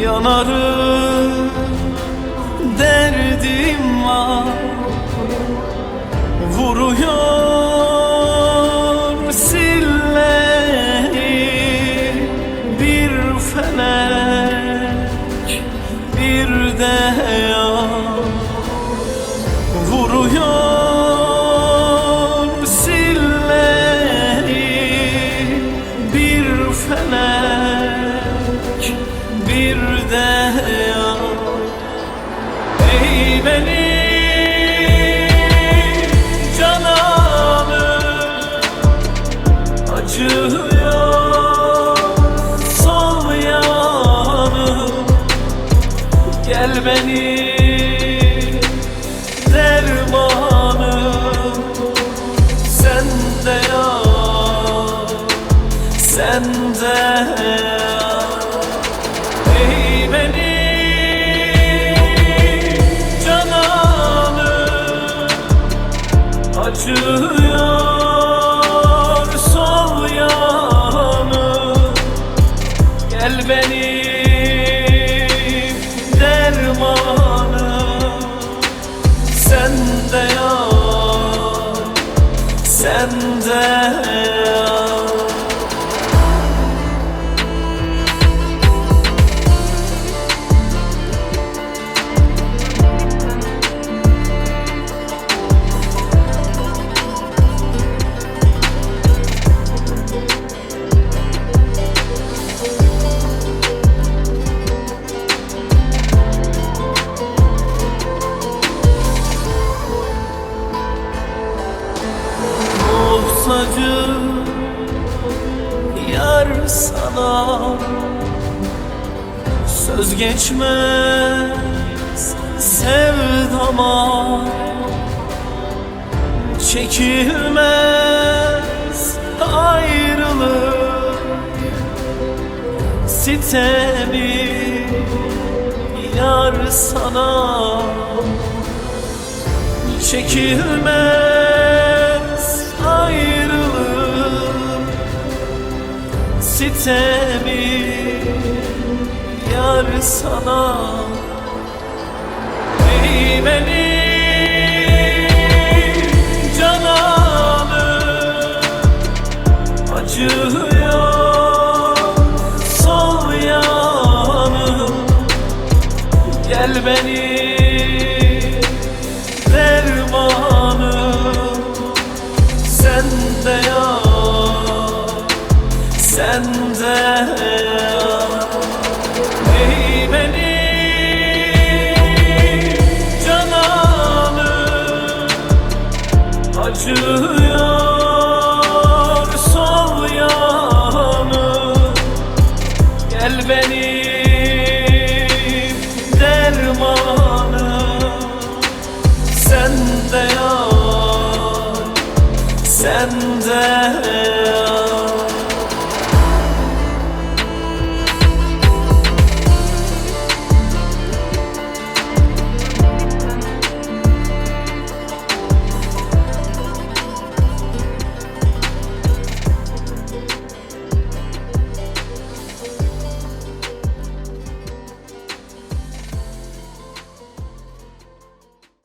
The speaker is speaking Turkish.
yanarım, derdim var. Vuruyor silleri bir felek, bir de yar. Vuruyor silleri bir felek, bir de yar. Ey benim cananım, acıyor sol yanım. Gel benim dermanım, sen de yar, sen de yar. Ey benim cananım, acıyor sol yanım. Gel benim dermanım, sen de yar, sen de yar. Muhtacım yar sana, söz geçmez sevdama. Çekilmez ayrılık sitemi yar sana. Çekilmez ayrılık sitemi yar sana. Ey benim cananım, acıyor sol yanım. Gel benim dermanım, sen de yar, sen de yar. Ey benim cananım, acıyor sol yanım. Gel benim dermanım, sen de yar, sen de yar.